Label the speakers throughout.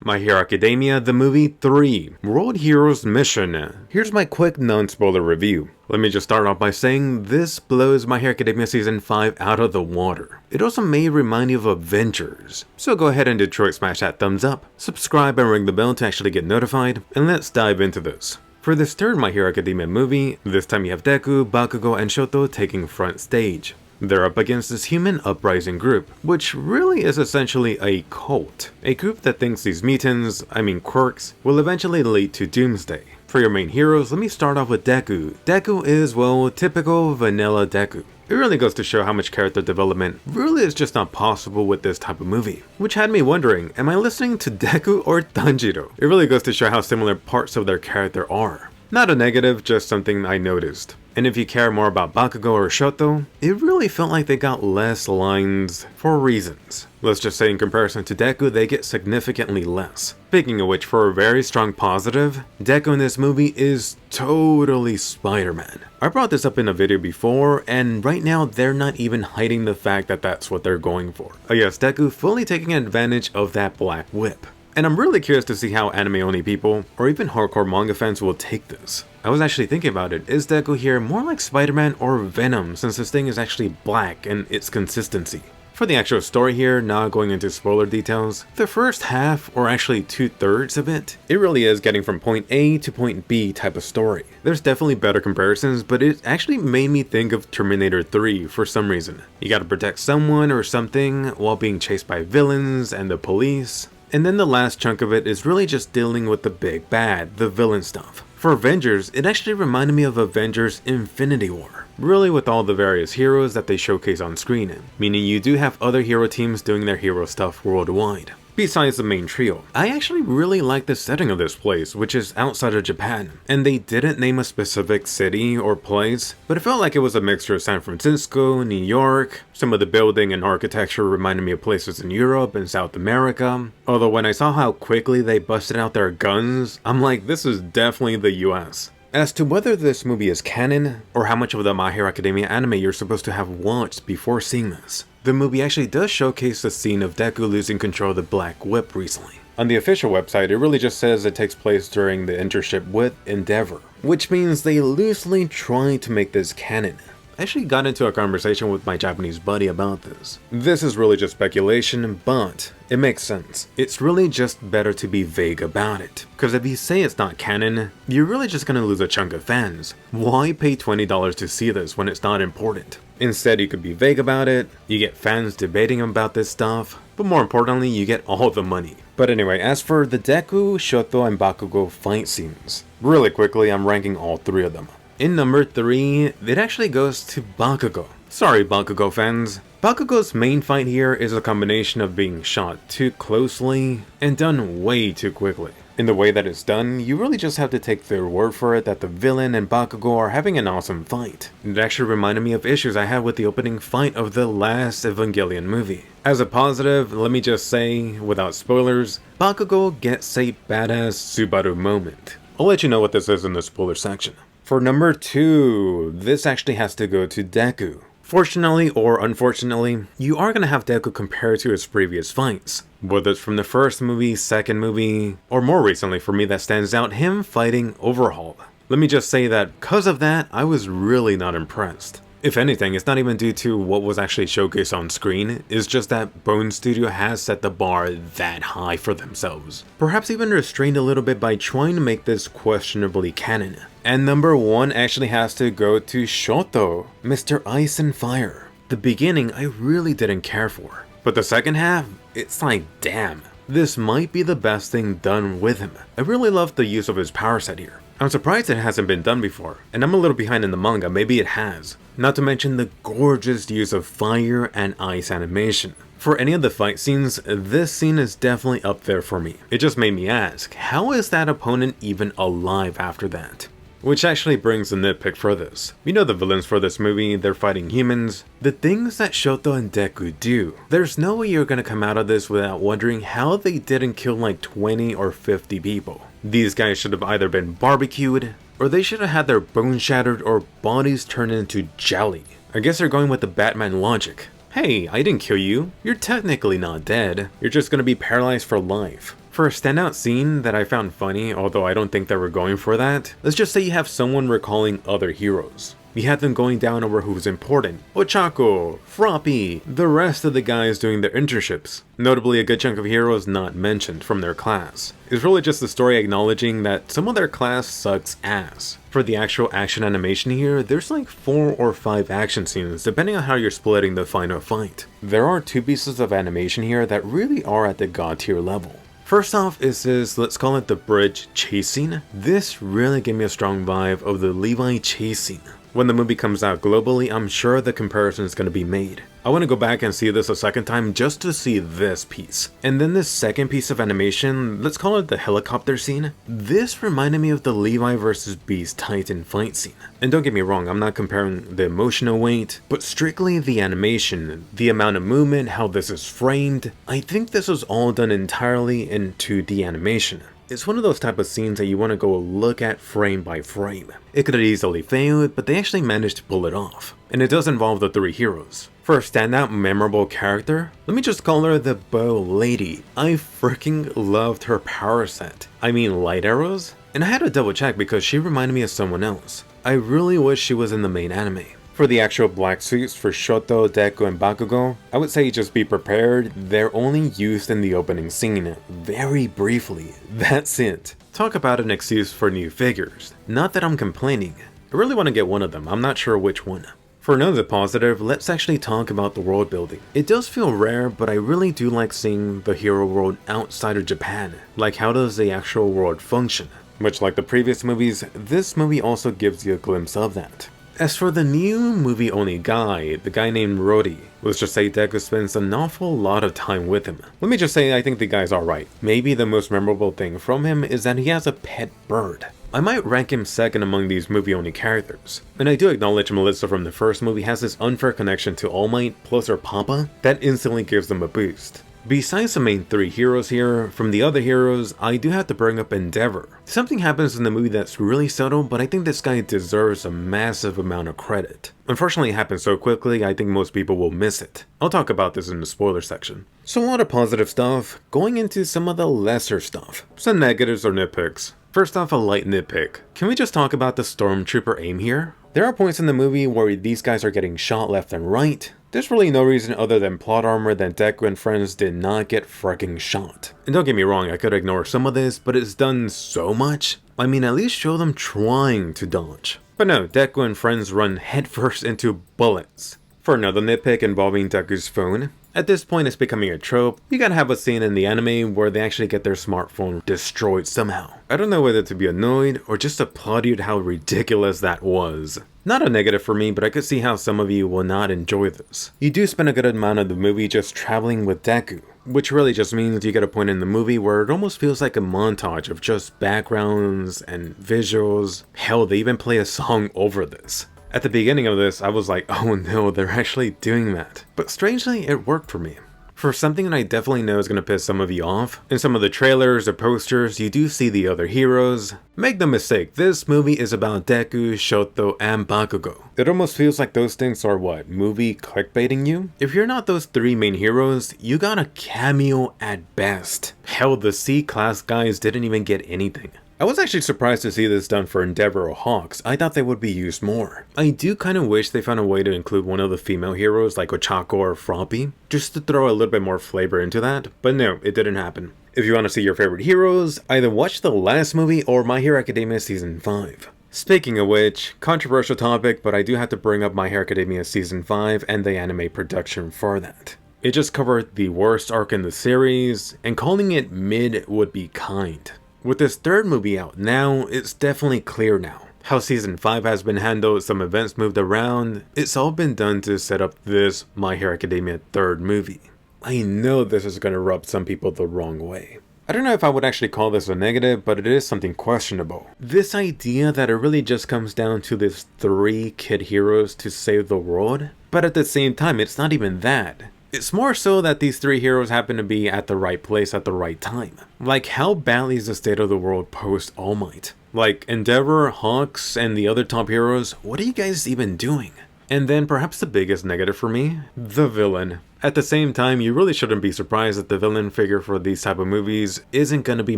Speaker 1: My Hero Academia The Movie 3 World Heroes Mission. Here's my quick non-spoiler review. Let me just start off by saying this blows My Hero Academia Season 5 out of the water. It also may remind you of Avengers. So go ahead and Detroit smash that thumbs up, subscribe and ring the bell to actually get notified, and let's dive into this. For this third My Hero Academia movie, this time you have Deku, Bakugo, and Shoto taking front stage. They're up against this human uprising group, which really is essentially a cult. A group that thinks these mutants, quirks, will eventually lead to doomsday. For your main heroes, let me start off with Deku. Deku is, well, typical vanilla Deku. It really goes to show how much character development really is just not possible with this type of movie. Which had me wondering, am I listening to Deku or Tanjiro? It really goes to show how similar parts of their character are. Not a negative, just something I noticed. And if you care more about Bakugo or Shoto, it really felt like they got less lines for reasons. Let's just say in comparison to Deku, they get significantly less. Speaking of which, for a very strong positive, Deku in this movie is totally Spider-Man. I brought this up in a video before, and right now they're not even hiding the fact that that's what they're going for. Oh yes, Deku fully taking advantage of that black whip. And I'm really curious to see how anime-only people, or even hardcore manga fans will take this. I was actually thinking about it, is Deku here more like Spider-Man or Venom, since this thing is actually black and its consistency? For the actual story here, not going into spoiler details, the first half, or actually 2/3 of it, it really is getting from point A to point B type of story. There's definitely better comparisons, but it actually made me think of Terminator 3 for some reason. You gotta protect someone or something while being chased by villains and the police. And then the last chunk of it is really just dealing with the big bad, the villain stuff. For Avengers, it actually reminded me of Avengers Infinity War. Really with all the various heroes that they showcase on screen, meaning you do have other hero teams doing their hero stuff worldwide. Besides the main trio, I actually really like the setting of this place, which is outside of Japan, and they didn't name a specific city or place, but it felt like it was a mixture of San Francisco, New York. Some of the building and architecture reminded me of places in Europe and South America, although when I saw how quickly they busted out their guns, I'm like, this is definitely the US. As to whether this movie is canon, or how much of the My Hero Academia anime you're supposed to have watched before seeing this, the movie actually does showcase the scene of Deku losing control of the Black Whip recently. On the official website, it really just says it takes place during the internship with Endeavor, which means they loosely try to make this canon. I actually got into a conversation with my Japanese buddy about this. This is really just speculation, but it makes sense. It's really just better to be vague about it. Because if you say it's not canon, you're really just gonna lose a chunk of fans. Why pay $20 to see this when it's not important? Instead, you could be vague about it, you get fans debating about this stuff, but more importantly, you get all the money. But anyway, as for the Deku, Shoto, and Bakugo fight scenes, really quickly, I'm ranking all three of them. In number 3, it actually goes to Bakugo. Sorry Bakugo fans. Bakugo's main fight here is a combination of being shot too closely and done way too quickly. In the way that it's done, you really just have to take their word for it that the villain and Bakugo are having an awesome fight. It actually reminded me of issues I had with the opening fight of the last Evangelion movie. As a positive, let me just say, without spoilers, Bakugo gets a badass Subaru moment. I'll let you know what this is in the spoiler section. For number 2, this actually has to go to Deku. Fortunately or unfortunately, you are going to have Deku compared to his previous fights. Whether it's from the first movie, second movie, or more recently for me that stands out, him fighting Overhaul. Let me just say that because of that, I was really not impressed. If anything, it's not even due to what was actually showcased on screen, it's just that Bone Studio has set the bar that high for themselves. Perhaps even restrained a little bit by trying to make this questionably canon. And number 1 actually has to go to Shoto, Mr. Ice and Fire. The beginning I really didn't care for, but the second half, it's like damn. This might be the best thing done with him. I really love the use of his power set here. I'm surprised it hasn't been done before, and I'm a little behind in the manga, maybe it has. Not to mention the gorgeous use of fire and ice animation. For any of the fight scenes, this scene is definitely up there for me. It just made me ask, how is that opponent even alive after that? Which actually brings a nitpick for this. You know the villains for this movie, they're fighting humans. The things that Shoto and Deku do, there's no way you're gonna come out of this without wondering how they didn't kill like 20 or 50 people. These guys should have either been barbecued, or they should have had their bones shattered or bodies turned into jelly. I guess they're going with the Batman logic. Hey, I didn't kill you. You're technically not dead. You're just gonna be paralyzed for life. For a standout scene that I found funny, although I don't think they were going for that, let's just say you have someone recalling other heroes. You had them going down over who's important. Ochako, Froppy, the rest of the guys doing their internships. Notably, a good chunk of heroes not mentioned from their class. It's really just the story acknowledging that some of their class sucks ass. For the actual action animation here, there's like 4 or 5 action scenes depending on how you're splitting the final fight. There are 2 pieces of animation here that really are at the god tier level. First off is this, let's call it the bridge chase scene. This really gave me a strong vibe of the Levi chase scene. When the movie comes out globally, I'm sure the comparison is going to be made. I want to go back and see this a second time just to see this piece. And then this second piece of animation, let's call it the helicopter scene. This reminded me of the Levi vs Beast Titan fight scene. And don't get me wrong, I'm not comparing the emotional weight, but strictly the animation, the amount of movement, how this is framed. I think this was all done entirely in 2D animation. It's one of those type of scenes that you want to go look at frame by frame. It could have easily failed, but they actually managed to pull it off. And it does involve the 3 heroes. For a standout memorable character, let me just call her the bow lady. I freaking loved her power set. I mean light arrows? And I had to double check because she reminded me of someone else. I really wish she was in the main anime. For the actual black suits for Shoto, Deku, and Bakugo, I would say just be prepared. They're only used in the opening scene, very briefly. That's it. Talk about an excuse for new figures. Not that I'm complaining. I really want to get one of them, I'm not sure which one. For another positive, let's actually talk about the world building. It does feel rare, but I really do like seeing the hero world outside of Japan. Like, how does the actual world function? Much like the previous movies, this movie also gives you a glimpse of that. As for the new movie-only guy, the guy named Rody, let's just say Deku spends an awful lot of time with him. Let me just say I think the guy's alright. Maybe the most memorable thing from him is that he has a pet bird. I might rank him second among these movie-only characters. And I do acknowledge Melissa from the first movie has this unfair connection to All Might plus her papa that instantly gives them a boost. Besides the main 3 heroes here, from the other heroes, I do have to bring up Endeavor. Something happens in the movie that's really subtle, but I think this guy deserves a massive amount of credit. Unfortunately, it happens so quickly, I think most people will miss it. I'll talk about this in the spoiler section. So a lot of positive stuff, going into some of the lesser stuff. Some negatives or nitpicks. First off, a light nitpick. Can we just talk about the Stormtrooper aim here? There are points in the movie where these guys are getting shot left and right. There's really no reason other than plot armor that Deku and friends did not get freaking shot. And don't get me wrong, I could ignore some of this, but it's done so much. I mean, at least show them trying to dodge. But no, Deku and friends run headfirst into bullets. For another nitpick involving Deku's phone, at this point it's becoming a trope. You gotta have a scene in the anime where they actually get their smartphone destroyed somehow. I don't know whether to be annoyed or just applaud you at how ridiculous that was. Not a negative for me, but I could see how some of you will not enjoy this. You do spend a good amount of the movie just traveling with Deku, which really just means you get a point in the movie where it almost feels like a montage of just backgrounds and visuals. Hell, they even play a song over this. At the beginning of this, I was like, oh no, they're actually doing that. But strangely, it worked for me. For something that I definitely know is going to piss some of you off, in some of the trailers or posters, you do see the other heroes. Make no mistake, this movie is about Deku, Shoto, and Bakugo. It almost feels like those things are what, movie clickbaiting you? If you're not those 3 main heroes, you got a cameo at best. Hell, the C-class guys didn't even get anything. I was actually surprised to see this done for Endeavor or Hawks. I thought they would be used more. I do kind of wish they found a way to include one of the female heroes like Ochako or Froppy, just to throw a little bit more flavor into that, but no, it didn't happen. If you want to see your favorite heroes, either watch the last movie or My Hero Academia Season 5. Speaking of which, controversial topic, but I do have to bring up My Hero Academia Season 5 and the anime production for that. It just covered the worst arc in the series, and calling it mid would be kind. With this 3rd movie out now, it's definitely clear now. How Season 5 has been handled, some events moved around, it's all been done to set up this My Hero Academia 3rd movie. I know this is going to rub some people the wrong way. I don't know if I would actually call this a negative, but it is something questionable. This idea that it really just comes down to this 3 kid heroes to save the world, but at the same time, it's not even that. It's more so that these 3 heroes happen to be at the right place at the right time. Like, how badly is the state of the world post All Might? Like, Endeavor, Hawks, and the other top heroes, what are you guys even doing? And then perhaps the biggest negative for me, the villain. At the same time, you really shouldn't be surprised that the villain figure for these type of movies isn't gonna be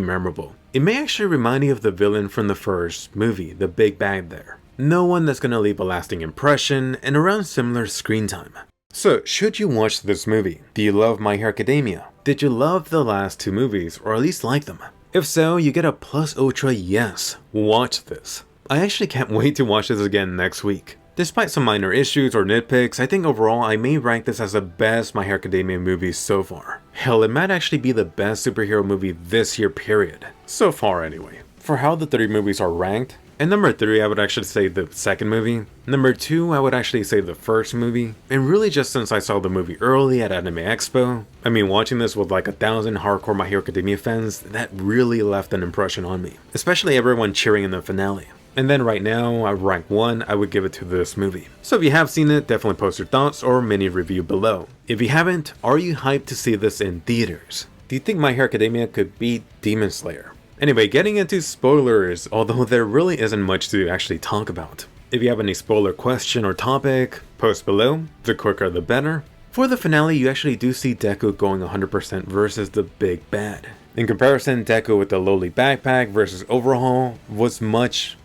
Speaker 1: memorable. It may actually remind you of the villain from the first movie, the big bad there. No one that's gonna leave a lasting impression and around similar screen time. So, should you watch this movie? Do you love My Hero Academia? Did you love the last two movies, or at least like them? If so, you get a plus ultra yes, watch this. I actually can't wait to watch this again next week. Despite some minor issues or nitpicks, I think overall I may rank this as the best My Hero Academia movie so far. Hell, it might actually be the best superhero movie this year period. So far anyway. For how the 3 movies are ranked, and number 3 I would actually say the second movie, number 2 I would actually say the first movie, and really just since I saw the movie early at Anime Expo, I mean watching this with like 1,000 hardcore My Hero Academia fans, that really left an impression on me. Especially everyone cheering in the finale. And then right now, I rank 1, I would give it to this movie. So if you have seen it, definitely post your thoughts or mini review below. If you haven't, are you hyped to see this in theaters? Do you think My Hero Academia could beat Demon Slayer? Anyway, getting into spoilers, although there really isn't much to actually talk about. If you have any spoiler question or topic, post below, the quicker the better. For the finale, you actually do see Deku going 100% versus the big bad. In comparison, Deku with the lowly backpack versus Overhaul was much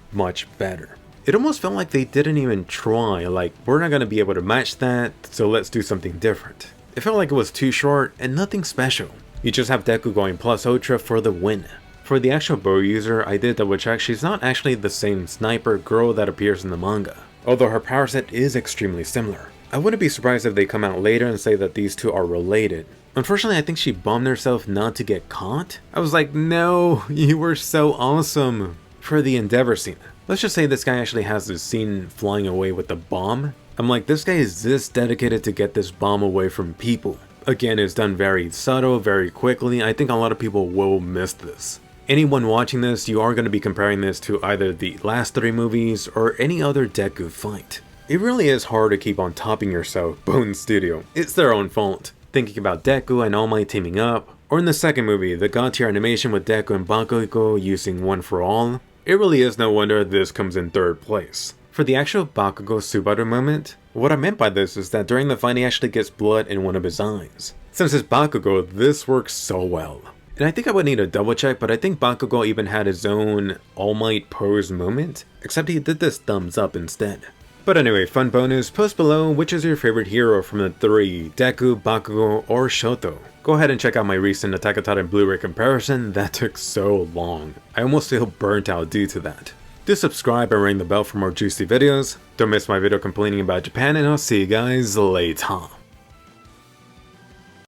Speaker 1: better. It almost felt like they didn't even try, like we're not gonna be able to match that, so let's do something different. It felt like it was too short and nothing special. You just have Deku going plus ultra for the win. For the actual bow user, I did double check, she's not actually the same sniper girl that appears in the manga, although her power set is extremely similar. I wouldn't be surprised if they come out later and say that these two are related. Unfortunately, I think she bombed herself not to get caught. I was like, no, you were so awesome. For the Endeavor scene, let's just say this guy actually has this scene flying away with the bomb. I'm like, this guy is this dedicated to get this bomb away from people. Again, it's done very subtle, very quickly. I think a lot of people will miss this. Anyone watching this, you are going to be comparing this to either the last 3 movies or any other Deku fight. It really is hard to keep on topping yourself, Bone Studio. It's their own fault. Thinking about Deku and All Might teaming up, or in the second movie, the god tier animation with Deku and Bakugo using One for All, it really is no wonder this comes in 3rd place. For the actual Bakugo Subaru moment, what I meant by this is that during the fight he actually gets blood in one of his eyes. Since it's Bakugo, this works so well. And I think I would need a double check, but I think Bakugo even had his own All Might pose moment, except he did this thumbs up instead. But anyway, fun bonus, post below which is your favorite hero from the 3, Deku, Bakugo, or Shoto. Go ahead and check out my recent Attack on Titan Blu-ray comparison, that took so long. I almost feel burnt out due to that. Do subscribe and ring the bell for more juicy videos. Don't miss my video complaining about Japan, and I'll see you guys later.